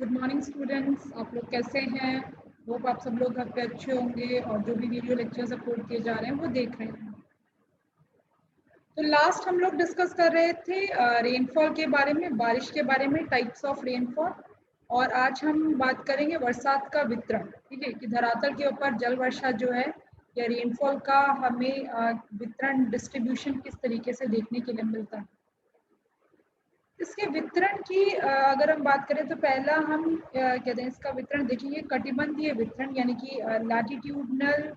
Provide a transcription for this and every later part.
Good morning students, आप लोग कैसे हैं? होप आप सब लोग घर पे अच्छे होंगे और जो भी वीडियो लेक्चर्स अपलोड किए जा रहे हैं वो देख रहे हैं। तो लास्ट हम लोग डिस्कस कर रहे थे रेनफॉल के बारे में, बारिश के बारे में, टाइप्स ऑफ रेनफॉल। और आज हम बात करेंगे बरसात का वितरण। ठीक है, कि धरातल के ऊपर जल वर्षा जो है या रेनफॉल का हमें वितरण, डिस्ट्रीब्यूशन किस तरीके से देखने के लिए मिलता है। इसके वितरण की अगर हम बात करें तो पहला हम कहते हैं इसका वितरण देखेंगे कटिबंधीय वितरण, यानी कि लैटिट्यूडनल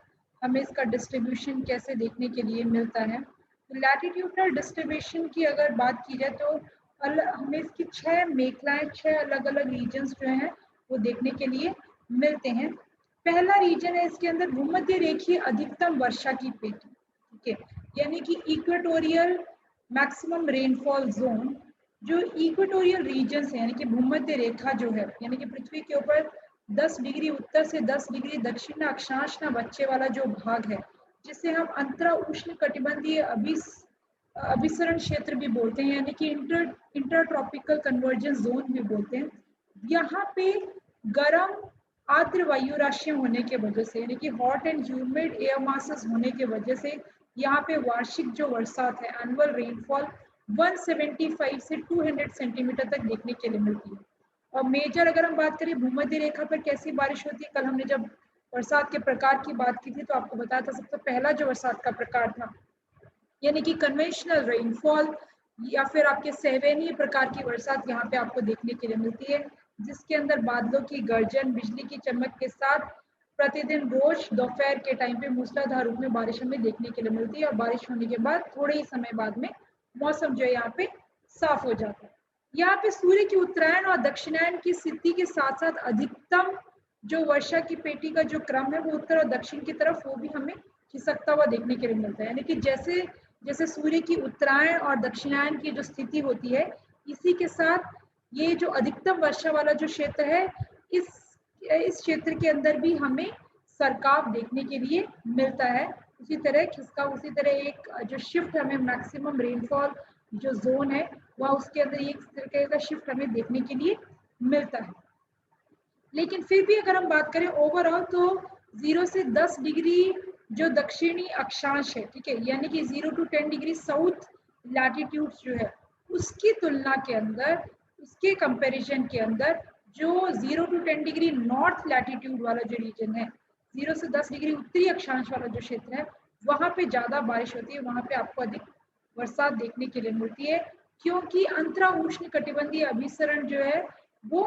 हमें इसका डिस्ट्रीब्यूशन कैसे देखने के लिए मिलता है। तो लैटिट्यूडनल डिस्ट्रीब्यूशन की अगर बात की जाए तो हमें इसकी 6 मेखलाएं, 6 अलग अलग रीजन्स जो हैं वो देखने के लिए मिलते हैं। पहला रीजन है, इसके अंदर भूमध्य रेखीय अधिकतम वर्षा की पेटी। ठीक है, यानी कि इक्वेटोरियल मैक्सिमम रेनफॉल जोन। जो इक्वेटोरियल रीजन्स है यानी कि भूमध्य रेखा जो है, यानी कि पृथ्वी के ऊपर 10 डिग्री उत्तर से 10 डिग्री दक्षिण अक्षांश ना बच्चे वाला जो भाग है, जिसे हम अंतरा उष्ण कटिबंधीय अभिसरण क्षेत्र भी बोलते हैं, यानी कि इंटर ट्रॉपिकल कन्वर्जेंस जोन भी बोलते हैं। यहाँ पे गर्म आर्द्र वायु राशियां होने की वजह से, यानी कि hot and humid air masses होने की वजह से यहाँ पे वार्षिक जो बरसात है, एनुअल रेनफॉल 175 से 200 सेंटीमीटर तक देखने के लिए मिलती है। और मेजर अगर हम बात करें भूमध्य रेखा पर कैसी बारिश होती है, कल हमने जब बरसात के प्रकार की बात की थी तो आपको बताया था सबसे पहला जो बरसात का प्रकार था यानी कि कन्वेंशनल रेनफॉल या फिर आपके सहवेनीय प्रकार की बरसात यहाँ पे आपको देखने के लिए मिलती है, जिसके अंदर बादलों की गर्जन, बिजली की चमक के साथ प्रतिदिन रोज दोपहर के टाइम पे मूसलाधार रूप में बारिश हमें देखने के लिए मिलती है। और बारिश होने के बाद थोड़े ही समय बाद में मौसम जो है यहाँ पे साफ हो जाता है। यहाँ पे सूर्य की उत्तरायण और दक्षिणायन की स्थिति के साथ साथ अधिकतम जो वर्षा की पेटी का जो क्रम है वो उत्तर और दक्षिण की तरफ वो भी हमें खिसकता हुआ देखने के लिए मिलता है। यानी कि जैसे जैसे सूर्य की उत्तरायण और दक्षिणायन की जो स्थिति होती है, इसी के साथ ये जो अधिकतम वर्षा वाला जो क्षेत्र है, इस क्षेत्र के अंदर भी हमें सरकाव देखने के लिए मिलता है। उसी तरह खिसका, उसी तरह एक जो शिफ्ट हमें मैक्सिमम रेनफॉल जो जोन है वह उसके अंदर एक तरीके का शिफ्ट हमें देखने के लिए मिलता है। लेकिन फिर भी अगर हम बात करें ओवरऑल तो 0 से 10 डिग्री जो दक्षिणी अक्षांश है, ठीक है, यानी कि 0 to 10 डिग्री साउथ लैटिट्यूड जो है, उसकी तुलना के अंदर, उसके कंपैरिजन के अंदर जो 0 to 10 डिग्री नॉर्थ लैटिट्यूड वाला जो रीजन है, 0 से 10 डिग्री उत्तरी अक्षांश वाला जो क्षेत्र है, वहां पे ज्यादा बारिश होती है, वहां पे आपको अधिक बरसात देखने के लिए मिलती है, क्योंकि अंतरा उष्ण कटिबंधीय अभिसरण जो है वो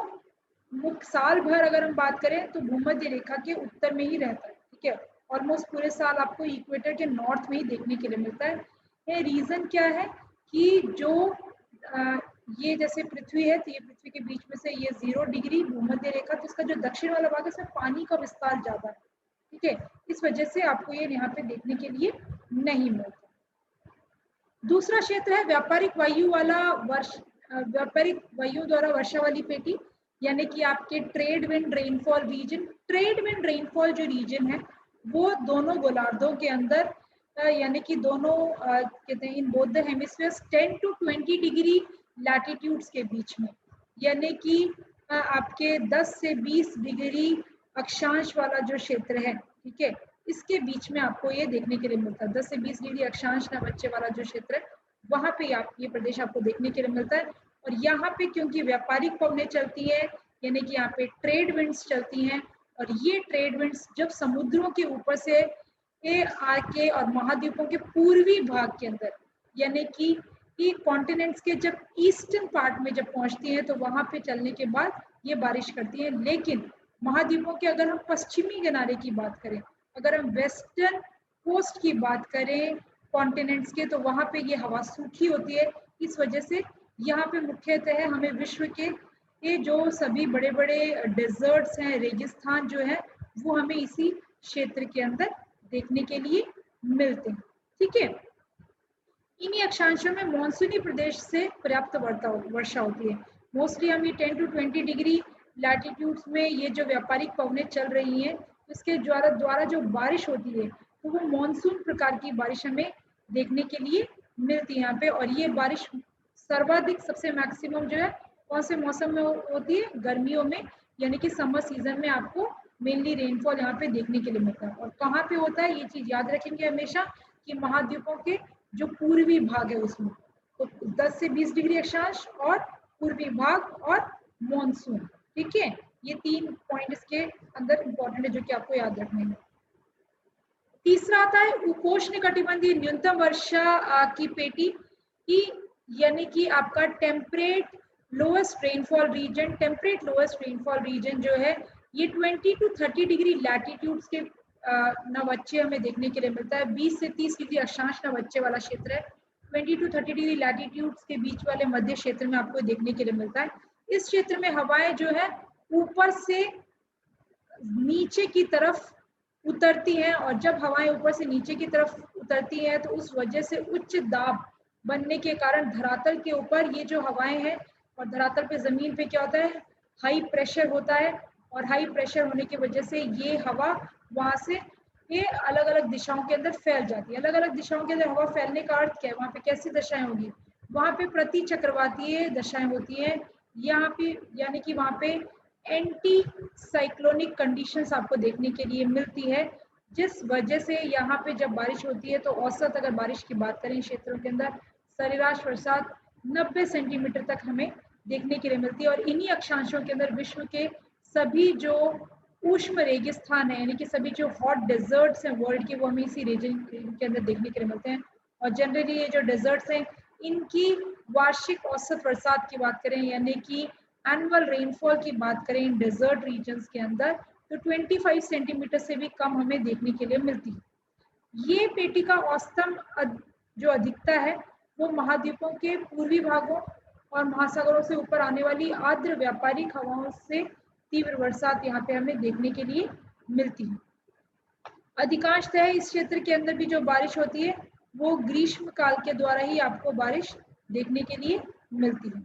मुख्य साल भर अगर हम बात करें तो भूमध्य रेखा के उत्तर में ही रहता है। ठीक है, ऑलमोस्ट पूरे साल आपको इक्वेटर के नॉर्थ में ही देखने के लिए मिलता है। ये रीजन क्या है कि जो ये जैसे पृथ्वी है तो ये पृथ्वी के बीच में से ये 0 डिग्री भूमध्य रेखा, तो इसका जो दक्षिण वाला भाग है इसमें पानी का विस्तार ज्यादा है। ठीक है, इस वजह से आपको ये यहाँ पे देखने के लिए नहीं मिलता। दूसरा क्षेत्र है व्यापारिक वायु वाला व्यापारिक वायु द्वारा वर्षा वाली पेटी, यानी कि आपके trade wind rainfall reason. Trade wind rainfall जो रीजन है वो दोनों गोलार्धों के अंदर यानी कि दोनों कहते हैं in both the hemispheres 10 to 20 degree latitudes के बीच में, यानी कि आपके 10 से 20 डिग्री अक्षांश वाला जो क्षेत्र है, ठीक है, इसके बीच में आपको ये देखने के लिए मिलता है। 10 से 20 डिग्री अक्षांश ना बच्चे वाला जो क्षेत्र है वहां पे आप ये प्रदेश आपको देखने के लिए मिलता है। और यहाँ पे क्योंकि व्यापारिक पवनें चलती है, यानी कि यहाँ पे ट्रेड विंड्स चलती हैं, और ये ट्रेड विंड्स जब समुद्रों के ऊपर से आके और महाद्वीपों के पूर्वी भाग के अंदर, यानी कि कॉन्टिनेंट्स के जब ईस्टर्न पार्ट में जब पहुंचती है तो वहां पे चलने के बाद ये बारिश करती है। लेकिन महाद्वीपों के अगर हम पश्चिमी किनारे की बात करें, अगर हम वेस्टर्न कोस्ट की बात करें कॉन्टिनेंट्स के, तो वहां पे ये हवा सूखी होती है। इस वजह से यहाँ पे मुख्यतः हमें विश्व के ये जो सभी बड़े बड़े डेजर्ट्स हैं, रेगिस्तान जो है, वो हमें इसी क्षेत्र के अंदर देखने के लिए मिलते हैं। ठीक है, इन्हीं अक्षांशों में मानसूनी प्रदेश से पर्याप्त वर्षा होती है। मोस्टली हम ये 10 to 20 डिग्री लैटिट्यूड्स में ये जो व्यापारिक पवनें चल रही हैं, इसके द्वारा जो बारिश होती है तो वो मानसून प्रकार की बारिश हमें देखने के लिए मिलती है यहाँ पे। और ये बारिश सर्वाधिक सबसे मैक्सिमम जो है कौन से मौसम में होती है? गर्मियों में, यानी कि समर सीजन में आपको मेनली रेनफॉल यहाँ पे देखने के लिए मिलता है। और कहाँ पे होता है, ये चीज याद रखेंगे हमेशा कि महाद्वीपों के जो पूर्वी भाग है उसमें, तो 10 से 20 डिग्री अक्षांश और पूर्वी भाग और मॉनसून। ठीक है, ये 3 पॉइंट इसके अंदर इंपॉर्टेंट है जो कि आपको याद रखने हैं। तीसरा आता है उपोष्ण कटिबंधीय न्यूनतम वर्षा की पेटी की, यानी कि आपका temperate lowest rainfall reason. Temperate lowest rainfall reason जो है ये 20 to 30 डिग्री लैटिट्यूड्स के नवच्चे हमें देखने के लिए मिलता है। 20 से 30 डिग्री अक्षांश नवच्चे वाला क्षेत्र है। 20 to 30 डिग्री लैटिट्यूड्स के बीच वाले मध्य क्षेत्र में आपको देखने के लिए मिलता है। इस क्षेत्र में हवाएं जो है ऊपर से नीचे की तरफ उतरती हैं, और जब हवाएं ऊपर से नीचे की तरफ उतरती हैं तो उस वजह से उच्च दाब बनने के कारण धरातल के ऊपर ये जो हवाएं हैं, और धरातल पे जमीन पे क्या होता है, हाई प्रेशर होता है, और हाई प्रेशर होने की वजह से ये हवा वहां से ये अलग अलग दिशाओं के अंदर फैल जाती है। अलग अलग दिशाओं के अंदर हवा फैलने का अर्थ क्या है, वहां पे कैसी दशाएं होगी, वहां पे प्रति चक्रवातीय दशाएं होती है यहाँ पे, यानी कि वहां पे एंटी साइक्लोनिक कंडीशंस आपको देखने के लिए मिलती है, जिस वजह से यहाँ पे जब बारिश होती है तो औसत अगर बारिश की बात करें क्षेत्रों के अंदर सरेराश बरसात 90 सेंटीमीटर तक हमें देखने के लिए मिलती है। और इन्हीं अक्षांशों के अंदर विश्व के सभी जो उष्ण रेगिस्तान है, यानी कि सभी जो हॉट डेजर्ट्स हैं वर्ल्ड के, वो हमें इसी रीजन के अंदर देखने के लिए मिलते हैं। और जनरली ये जो डेजर्ट्स हैं इनकी वार्षिक औसत बरसात की बात करें, यानी कि एनुअल रेनफॉल की बात करें इन डेजर्ट रीजन्स के अंदर, तो 25 सेंटीमीटर से भी कम हमें देखने के लिए मिलती है। ये पेटी का औसतन जो अधिकता है वो महाद्वीपों के पूर्वी भागों और महासागरों से ऊपर आने वाली आर्द्र व्यापारिक हवाओं से तीव्र बरसात यहाँ पे हमें देखने के लिए मिलती है। अधिकांशतः इस क्षेत्र के अंदर भी जो बारिश होती है वो ग्रीष्म काल के द्वारा ही आपको बारिश देखने के लिए मिलती है।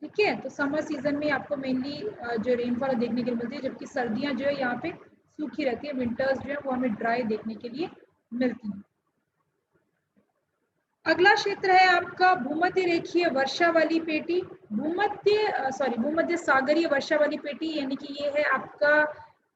ठीक है, तो समर सीजन में आपको मेनली जो रेनफॉल देखने के लिए मिलती है, जबकि सर्दियां जो है यहाँ पे सूखी रहती है। विंटर्स जो है वो हमें ड्राई देखने के लिए मिलती है। अगला क्षेत्र है आपका भूमध्य रेखीय वर्षा वाली पेटी, भूमध्य सागरीय वर्षा वाली पेटी, यानी कि ये है आपका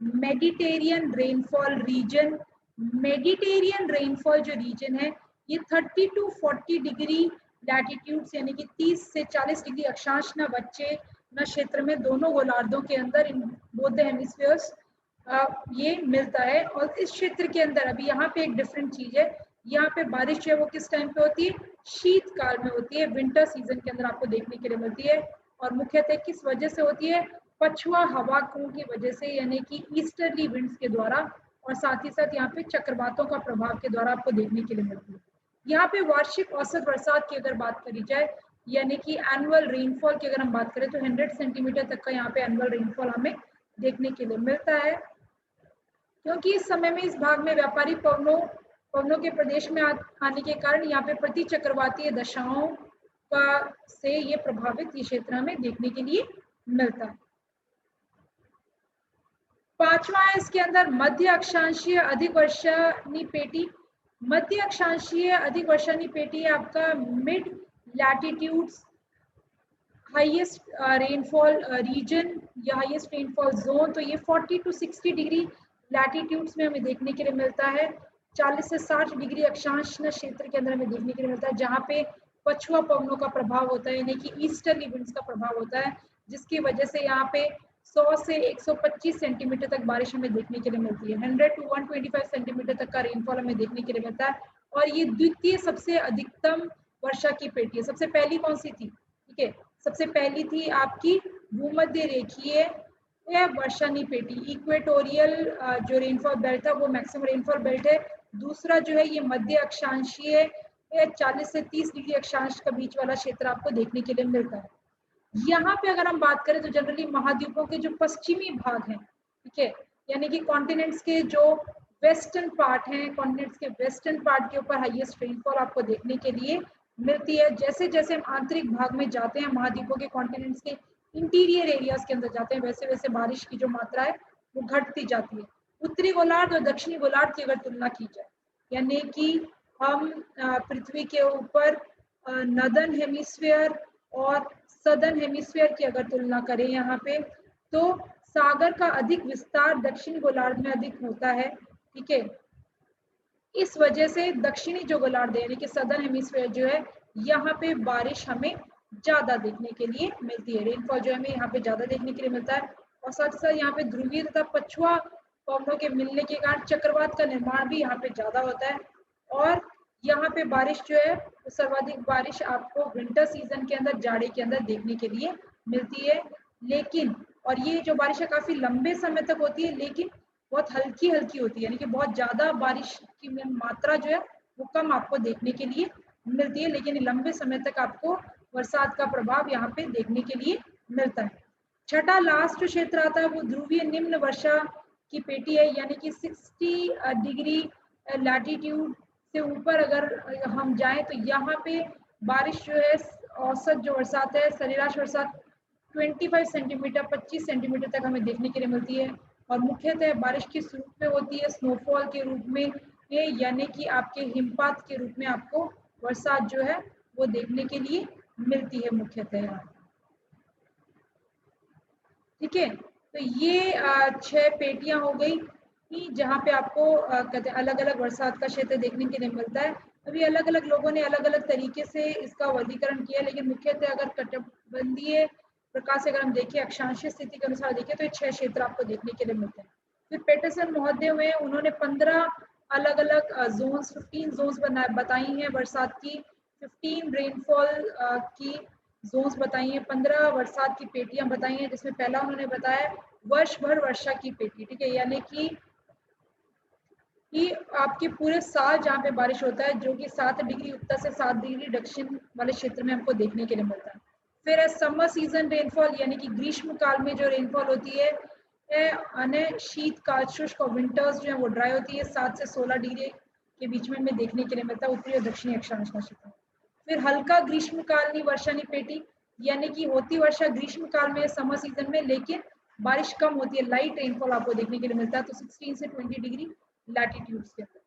Mediterranean rainfall region. Mediterranean rainfall जो रीजन है ये 30 to 40 डिग्री लैटिट्यूड्स, यानी कि 30 से 40 डिग्री अक्षांश न बच्चे न क्षेत्र में, दोनों गोलार्धों के अंदर इन बोथ द हेमिस्फीयर्स ये मिलता है। और इस क्षेत्र के अंदर अभी यहाँ पे एक डिफरेंट चीज है, यहाँ पे बारिश जो है वो किस टाइम पे होती है, शीतकाल में होती है, विंटर सीजन के अंदर आपको देखने के लिए मिलती है। और मुख्यतः किस वजह से होती है, पछुआ हवा की वजह से, यानी कि ईस्टर्ली विंड्स के द्वारा, और साथ ही साथ यहाँ पे चक्रवातों का प्रभाव के द्वारा आपको देखने के लिए मिलती है। यहाँ पे वार्षिक औसत बरसात की अगर बात करी जाए, यानी कि एनुअल रेनफॉल की अगर हम बात करें, तो 100 सेंटीमीटर तक का यहाँ पे एनुअल रेनफॉल हमें देखने के लिए मिलता है। क्योंकि इस समय में इस भाग में व्यापारिक पवनों के प्रदेश में आने के कारण यहाँ पे प्रति चक्रवातीय दशाओं का से ये प्रभावित ये क्षेत्र हमें देखने के लिए मिलता है। पांचवा है इसके अंदर मध्य अक्षांशीय अधिक वर्षानी पेटी। मध्य अक्षांशीय अधिक वर्षानी पेटी है आपका mid latitudes highest rainfall reason या हाईएस्ट रेनफॉल जोन। तो ये 40 to 60 डिग्री लैटिट्यूड्स में हमें देखने के लिए मिलता है। 40 से 60 डिग्री अक्षांश क्षेत्र के अंदर हमें देखने के लिए मिलता है, जहाँ पे पछुआ पवनों का प्रभाव होता है, यानी कि ईस्टर्ली विंड्स का प्रभाव होता है, जिसकी वजह से यहाँ पे 100 से 125 सेंटीमीटर तक बारिश हमें देखने के लिए मिलती है। 100 to 125 सेंटीमीटर तक का रेनफॉल हमें देखने के लिए मिलता है। और ये द्वितीय सबसे अधिकतम वर्षा की पेटी है। सबसे पहली कौन सी थी, ठीक है, सबसे पहली थी आपकी भूमध्य रेखीय वर्षानी पेटी, इक्वेटोरियल जो रेनफॉल बेल्ट है वो मैक्सिमम रेनफॉल बेल्ट है। दूसरा जो है ये मध्य अक्षांशीय 40 से 30 डिग्री अक्षांश का बीच वाला क्षेत्र आपको देखने के लिए मिलता है। यहाँ पे अगर हम बात करें तो जनरली महाद्वीपों के जो पश्चिमी भाग हैं, ठीक है, यानी कि कॉन्टिनेंट्स के जो वेस्टर्न पार्ट हैं, कॉन्टिनेंट्स के वेस्टर्न पार्ट के ऊपर हाईएस्ट रेनफॉल आपको देखने के लिए मिलती है। जैसे जैसे हम आंतरिक भाग में जाते हैं, महाद्वीपों के कॉन्टिनेंट्स के इंटीरियर एरियाज के अंदर जाते हैं, वैसे वैसे बारिश की जो मात्रा है वो घटती जाती है। उत्तरी गोलार्ध और दक्षिणी गोलार्ध की अगर तुलना की जाए, यानी कि हम पृथ्वी के ऊपर नदर्न हेमिस्फीयर और सदर्न हेमिस्फीयर की अगर तुलना करें यहाँ पे, तो सागर का अधिक विस्तार दक्षिणी गोलार्ध में अधिक होता है। ठीक है, इस वजह से दक्षिणी जो गोलार्ध यानी कि सदर्न हेमिस्फीयर जो है, यहाँ पे बारिश हमें ज्यादा देखने के लिए मिलती है। रेनफॉल जो हमें यहाँ पे ज्यादा देखने के लिए मिलता है। और साथ ही साथ यहाँ पे ध्रुवीय तथा पछुआ पवनों के मिलने के कारण चक्रवात का निर्माण भी यहाँ पे ज्यादा होता है। और यहाँ पे बारिश जो है, सर्वाधिक बारिश आपको विंटर सीजन के अंदर, जाड़े के अंदर देखने के लिए मिलती है। लेकिन और ये जो बारिश है काफी लंबे समय तक होती है, लेकिन बहुत हल्की हल्की होती है, यानी कि बहुत ज्यादा बारिश की मात्रा जो है वो कम आपको देखने के लिए मिलती है, लेकिन लंबे समय तक आपको बरसात का प्रभाव यहाँ पे देखने के लिए मिलता है। छठा लास्ट जो क्षेत्र आता है वो ध्रुवीय निम्न वर्षा की पेटी है, यानी कि 60 डिग्री लैटिट्यूड से ऊपर अगर हम जाएं तो यहाँ पे बारिश जो है, औसत जो बरसात है, सरेराश बरसात 25 सेंटीमीटर 25 सेंटीमीटर तक हमें देखने के लिए मिलती है। और मुख्यतः बारिश किस रूप में होती है? स्नोफॉल के रूप में, यानी कि आपके हिमपात के रूप में आपको बरसात जो है वो देखने के लिए मिलती है मुख्यतः। ठीक है, तो ये 6 पेटियां हो गई कि जहाँ पे आपको कहते हैं अलग अलग बरसात का क्षेत्र देखने के लिए मिलता है। अभी अलग अलग लोगों ने अलग अलग तरीके से इसका वर्गीकरण किया, लेकिन मुख्यतः अगर कटिबंधीय प्रकार से अगर हम देखें, अक्षांशीय स्थिति के अनुसार देखें, तो ये 6 क्षेत्र आपको देखने के लिए मिलते हैं। फिर पेटरसन महोदय हुए, उन्होंने 15 अलग अलग जोन्स 15 जोन्स बताई हैं बरसात की, 15 रेनफॉल की जोन्स बताई हैं, 15 बरसात की पेटियां बताई हैं, जिसमें पहला उन्होंने बताया वर्ष भर वर्षा की पेटी। ठीक है, यानी कि आपके पूरे साल जहाँ पे बारिश होता है, जो कि 7 डिग्री उत्तर से 7 डिग्री दक्षिण वाले क्षेत्र में हमको देखने के लिए मिलता है। फिर है समर सीजन रेनफॉल, यानी कि ग्रीष्म काल में जो रेनफॉल होती है, अन्य शीतकाल शुष्क और विंटर्स जो है वो ड्राई होती है, 7 से 16 डिग्री के बीच में हमें देखने के लिए मिलता है उत्तरी और दक्षिणी अक्षांश का क्षेत्र। फिर हल्का ग्रीष्मकालीन वर्षानी पेटी, यानी कि होती वर्षा ग्रीष्मकाल में, समर सीजन में, लेकिन बारिश कम होती है, लाइट रेनफॉल आपको देखने के लिए मिलता है, तो 16 से 20 डिग्री लैटिट्यूड्स के अंदर।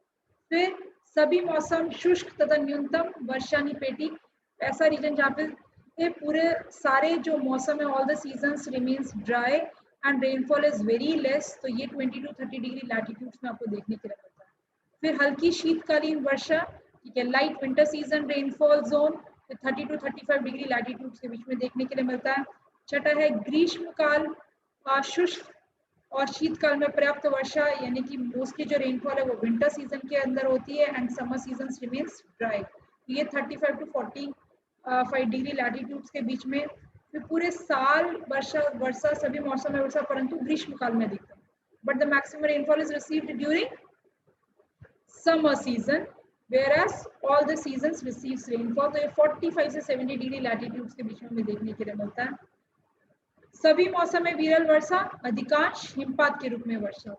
फिर सभी मौसम शुष्क तथा न्यूनतम वर्षानी पेटी, ऐसा रीजन जहाँ पे पूरे सारे जो मौसम है, all the seasons remains dry and rainfall is very less, तो ये 20 to 30 डिग्री लैटिट्यूड्स में आपको देखने के लिए मिलता है। फिर हल्की शीतकालीन वर्षा, ठीक है, light winter season rainfall zone 30 to 35 degree latitudes के बीच में देखने के लिए मिलता है। छठा है ग्रीष्मकाल शुष्क और शीतकाल में पर्याप्त वर्षा, यानी कि मोस्टली जो रेनफॉल है वो विंटर सीजन के अंदर होती है and summer season remains dry, ये 35 to 45 डिग्री लैटिट्यूड्स के बीच में। फिर पूरे साल वर्षा सभी मौसम में वर्षा, परंतु ग्रीष्मकाल में अधिकतम, but the maximum rainfall is received during summer season whereas all the seasons receives rainfall, तो ये 45 से 70 डिग्री लैटिट्यूड्स के बीच में हमें देखने के लिए मिलता है। सभी मौसम में विरल वर्षा, अधिकांश हिमपात के रूप में वर्षा,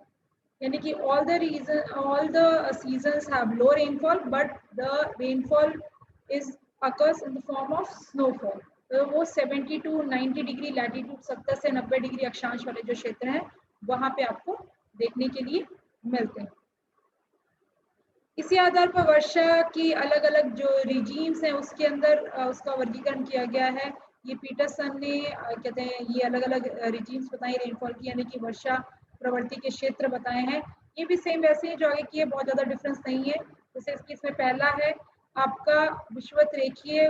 यानी कि all the seasons have low rainfall but the rainfall is occurs in the form of snowfall, तो वो 70 to 90 डिग्री लैटिट्यूड 70 से 90 डिग्री अक्षांश वाले जो क्षेत्र हैं वहां पे आपको देखने के लिए मिलते हैं। इसी आधार पर वर्षा की अलग अलग जो रिजीम्स हैं उसके अंदर उसका वर्गीकरण किया गया है। ये पीटरसन ने कहते हैं ये अलग अलग रिजीम्स बताए रेनफॉल की, यानी कि वर्षा प्रवृत्ति के क्षेत्र बताए हैं। ये भी सेम वैसे ही जो आगे की है, बहुत ज़्यादा डिफरेंस नहीं है। जैसे इसमें पहला है आपका विषुवत रेखीय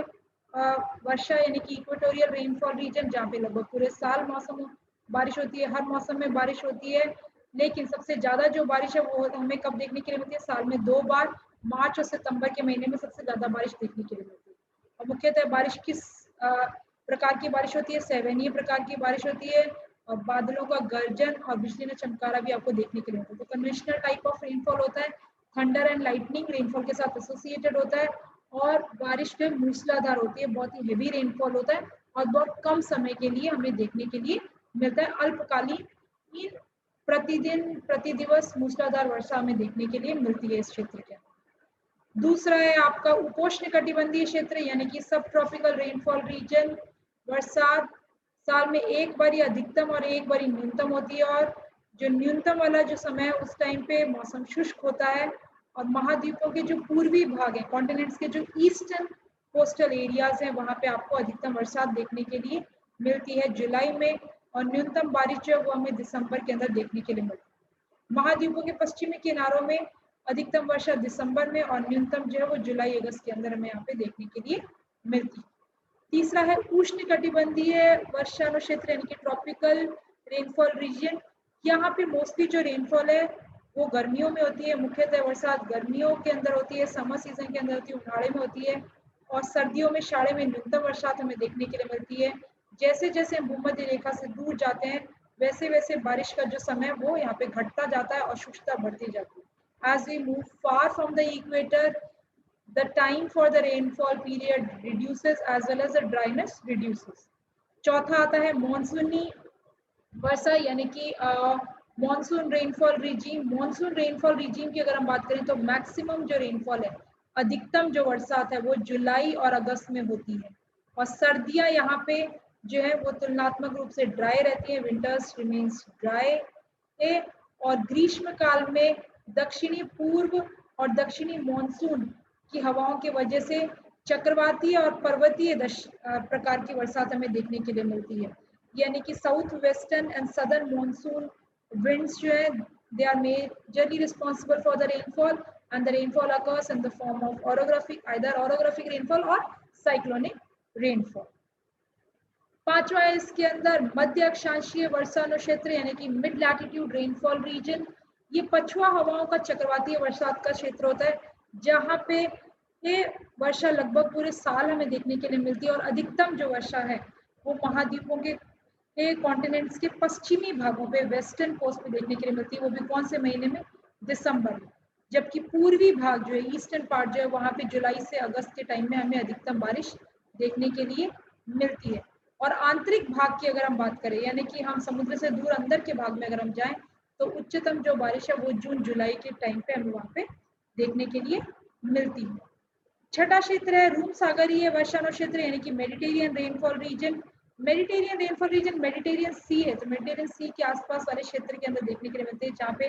वर्षा, यानी कि इक्वेटोरियल रेनफॉल रीजन, जहाँ पे लगभग पूरे साल मौसम बारिश होती है, हर मौसम में बारिश होती है, लेकिन सबसे ज्यादा जो बारिश है वो हमें कब देखने के लिए मिलती है? साल में 2 बार, मार्च और सितंबर के महीने में सबसे ज्यादा बारिश देखने के लिए मिलती है। और मुख्यतः बारिश किस प्रकार की बारिश होती है? सैवनीय प्रकार की बारिश होती है, और बादलों का गर्जन और बिजली में चमकारा भी आपको देखने के लिए मिलता है। तो कन्वेंशनल टाइप ऑफ रेनफॉल होता है, थंडर एंड लाइटनिंग रेनफॉल के साथ एसोसिएटेड होता है, और बारिश में मूसलाधार होती है, बहुत ही हेवी रेनफॉल होता है और बहुत कम समय के लिए हमें देखने के लिए मिलता है। अल्पकालीन प्रतिदिवस मूसलाधार वर्षा हमें देखने के लिए मिलती है इस क्षेत्र के। दूसरा है आपका उपोष्ण कटिबंधीय क्षेत्र, यानी कि सब ट्रॉपिकल रेनफॉल रीजन। बरसात साल में एक बार अधिकतम और एक बार न्यूनतम होती है, और जो न्यूनतम वाला जो समय है उस टाइम पे मौसम शुष्क होता है, और महाद्वीपों के जो पूर्वी भाग है, कॉन्टिनेंट्स के जो ईस्टर्न कोस्टल एरियाज हैं वहाँ पे आपको अधिकतम बरसात देखने के लिए मिलती है जुलाई में, और न्यूनतम बारिश जो है वो हमें दिसंबर के अंदर देखने के लिए मिलती है। महाद्वीपों के पश्चिमी किनारों में अधिकतम वर्षा दिसंबर में और न्यूनतम जो है वो जुलाई अगस्त के अंदर हमें यहाँ पे देखने के लिए मिलती है। तीसरा है उष्ण कटिबंधीय वर्षानु क्षेत्र यानी कि ट्रॉपिकल रेनफॉल रीजन। यहाँ पे मोस्टली जो रेनफॉल है वो गर्मियों में होती है, मुख्यतः बरसात गर्मियों के अंदर होती है, समर सीजन के अंदर होती है, उनाड़े में होती है, और सर्दियों में शाड़े में न्यूनतम बरसात हमें देखने के लिए मिलती है। जैसे जैसे हम भूमध्य रेखा से दूर जाते हैं वैसे वैसे बारिश का जो समय वो यहाँ पे घटता जाता है और शुष्कता बढ़ती जाती है। As we move far from the equator, the time for the rainfall period reduces as well as the dryness reduces. चौथा आता है मॉनसूनी वर्षा यानी कि monsoon rainfall regime. Monsoon rainfall regime की अगर हम बात करें तो मैक्सिमम जो रेनफॉल है, अधिकतम जो बरसात है वो जुलाई और अगस्त में होती है, और सर्दियां यहाँ पे जो है वो तुलनात्मक रूप से ड्राई रहती है, विंटर्स रिमेन्स ड्राई है, और ग्रीष्म काल में दक्षिणी पूर्व और दक्षिणी मॉनसून की हवाओं की वजह से चक्रवातीय और पर्वतीय प्रकार की बरसात हमें देखने के लिए मिलती है। यानी कि south western and southern monsoon winds जो है they are majorly responsible for the rainfall, and the rainfall occurs in the form of orographic, either orographic rainfall और साइक्लोनिक रेनफॉल। पांचवा है इसके अंदर मध्य अक्षांशीय वर्षानु क्षेत्र यानी कि मिड लैटिट्यूड रेनफॉल रीजन। ये पछुआ हवाओं का चक्रवातीय बरसात का क्षेत्र होता है, जहाँ पे ये वर्षा लगभग पूरे साल हमें देखने के लिए मिलती है, और अधिकतम जो वर्षा है वो महाद्वीपों के कॉन्टिनेंट्स के पश्चिमी भागों पे वेस्टर्न कोस्ट पे देखने के लिए मिलती है। वो भी कौन से महीने में? दिसंबर में। जबकि पूर्वी भाग जो है, ईस्टर्न पार्ट जो है, वहाँ पे जुलाई से अगस्त के टाइम में हमें अधिकतम बारिश देखने के लिए मिलती है। और आंतरिक भाग की अगर हम बात करें, यानी कि हम समुद्र से दूर अंदर के भाग में अगर हम जाएं, तो उच्चतम जो बारिश है वो जून जुलाई के टाइम पे हमें वहाँ पे देखने के लिए मिलती है। छठा क्षेत्र है रूम सागरीय वर्षानु क्षेत्र यानी कि Mediterranean rainfall region. Mediterranean rainfall region Mediterranean sea है, तो मेडिटेरियन सी के आसपास वाले क्षेत्र के अंदर देखने के लिए मिलते हैं, जहाँ पे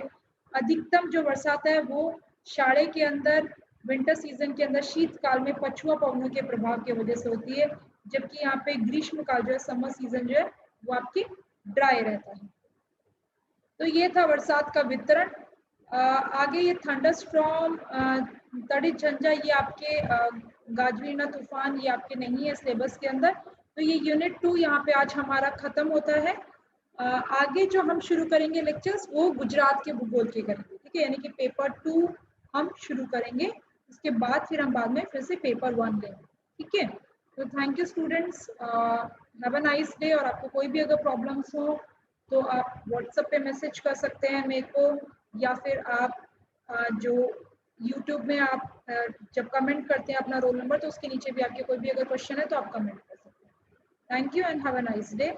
अधिकतम जो बरसात है वो शाड़े के अंदर, विंटर सीजन के अंदर, शीतकाल में पछुआ पवनों के प्रभाव की वजह से होती है, जबकि यहाँ पे ग्रीष्म काल जो है, समर सीजन जो है वो आपकी ड्राई रहता है। तो ये था बरसात का वितरण। आगे ये थंडरस्टॉर्म, तड़ित झंझा, ये आपके गाजवीना तूफान ये आपके नहीं है सिलेबस के अंदर। तो ये यूनिट 2 यहाँ पे आज हमारा खत्म होता है। आगे जो हम शुरू करेंगे लेक्चर्स वो गुजरात के भूगोल के करेंगे, ठीक है, यानी कि पेपर 2 हम शुरू करेंगे, उसके बाद फिर हम बाद में फिर से पेपर 1 लेंगे, ठीक है। तो thank you students, have a nice day. और आपको कोई भी अगर प्रॉब्लम्स हो तो आप व्हाट्सएप पे मैसेज कर सकते हैं मेरे को, या फिर आप जो यूट्यूब में आप जब कमेंट करते हैं अपना रोल नंबर, तो उसके नीचे भी आपके कोई भी अगर क्वेश्चन है तो आप कमेंट कर सकते हैं। Thank you and have a nice day.